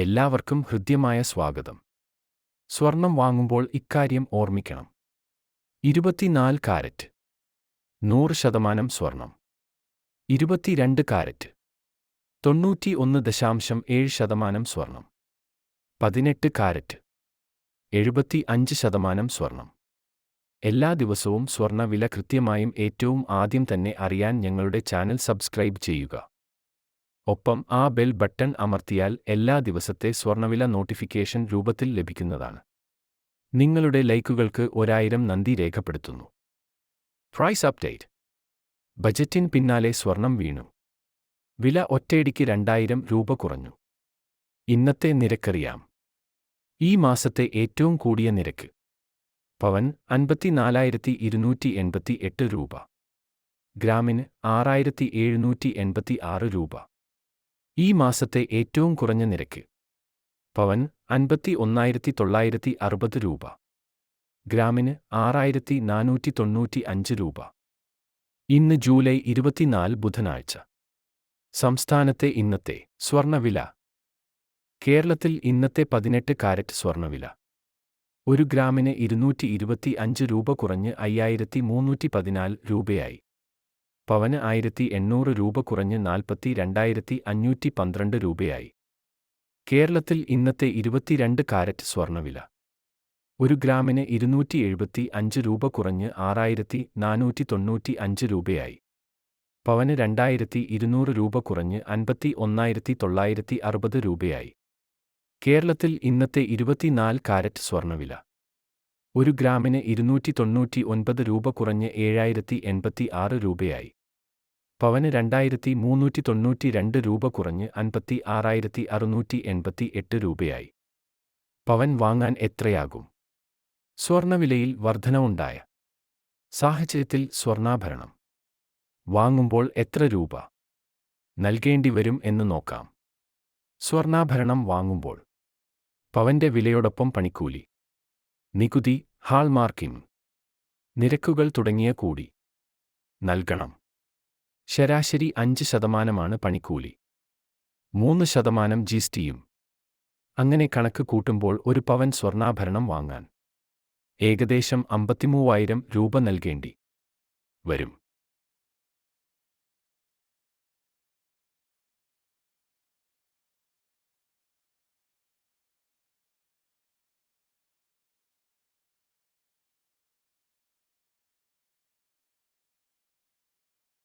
എല്ലാവർക്കും ഹൃദ്യമായ സ്വാഗതം. സ്വർണം വാങ്ങുമ്പോൾ ഇക്കാര്യം ഓർമ്മിക്കണം. 24 കാരറ്റ് 100% സ്വർണം. 22 കാരറ്റ് 91.7% സ്വർണം. 18 കാരറ്റ് 75% സ്വർണം. എല്ലാ ദിവസവും സ്വർണ്ണ വില കൃത്യമായും ഏറ്റവും ആദ്യം തന്നെ അറിയാൻ ഞങ്ങളുടെ ചാനൽ സബ്സ്ക്രൈബ് ചെയ്യുക. ഒപ്പം ആ ബെൽ ബട്ടൺ അമർത്തിയാൽ എല്ലാ ദിവസത്തെ സ്വർണ്ണവില നോട്ടിഫിക്കേഷൻ രൂപത്തിൽ ലഭിക്കുന്നതാണ്. നിങ്ങളുടെ ലൈക്കുകൾക്ക് 1000 നന്ദി രേഖപ്പെടുത്തുന്നു. Price update. ബജറ്റിന് പിന്നാലെ സ്വർണം വീണു. വില ഒറ്റയടിക്ക് 2000 രൂപ കുറഞ്ഞു. ഇന്നത്തെ നിരക്കറിയാം. ഈ മാസത്തെ ഏറ്റവും കൂടിയ നിരക്ക് പവൻ 54,288 രൂപ. ഗ്രാമിന് 6,786 രൂപ. ഈ മാസത്തെ ഏറ്റവും കുറഞ്ഞ നിരക്ക് പവൻ 51,960 രൂപ. ഗ്രാമിന് 6,495 രൂപ. ഇന്ന് ജൂലൈ 24 ബുധനാഴ്ച. സംസ്ഥാനത്തെ ഇന്നത്തെ സ്വർണ്ണവില. കേരളത്തിൽ ഇന്നത്തെ 18 കാരറ്റ് സ്വർണ്ണവില 1 ഗ്രാമിന് 225 രൂപ കുറഞ്ഞ് 5,314 രൂപയായി. പവന് 1,800 രൂപ കുറഞ്ഞ് 42,512 രൂപയായി. കേരളത്തിൽ ഇന്നത്തെ 22 കാരറ്റ് സ്വർണ്ണവില 1 ഗ്രാമിന് 275 രൂപ കുറഞ്ഞ് 6,495 രൂപയായി. പവന് 2,200 രൂപ കുറഞ്ഞ് 51,960 രൂപയായി. കേരളത്തിൽ ഇന്നത്തെ 24 കാരറ്റ് സ്വർണ്ണവില 1 ഗ്രാമിന് 299 രൂപ കുറഞ്ഞ് 7,086 രൂപയായി. പവന് 2,392 രൂപ കുറഞ്ഞ് 56,688 രൂപയായി. പവൻ വാങ്ങാൻ എത്രയാകും? സ്വർണ്ണവിലയിൽ വർധനവുണ്ടായ സാഹചര്യത്തിൽ സ്വർണ്ണാഭരണം വാങ്ങുമ്പോൾ എത്ര രൂപ നൽകേണ്ടി വരും എന്ന് നോക്കാം. സ്വർണ്ണാഭരണം വാങ്ങുമ്പോൾ പവന്റെ വിലയോടൊപ്പം പണിക്കൂലി, നികുതി, ഹാൾമാർക്കിംഗ് നിരക്കുകൾ തുടങ്ങിയ കൂടി നൽകണം. ശരാശരി 5% പണിക്കൂലി, 3% ജിഎസ്ടിയും. അങ്ങനെ കണക്ക് കൂട്ടുമ്പോൾ ഒരു പവൻ സ്വർണ്ണാഭരണം വാങ്ങാൻ ഏകദേശം 53,000 രൂപ നൽകേണ്ടി വരും.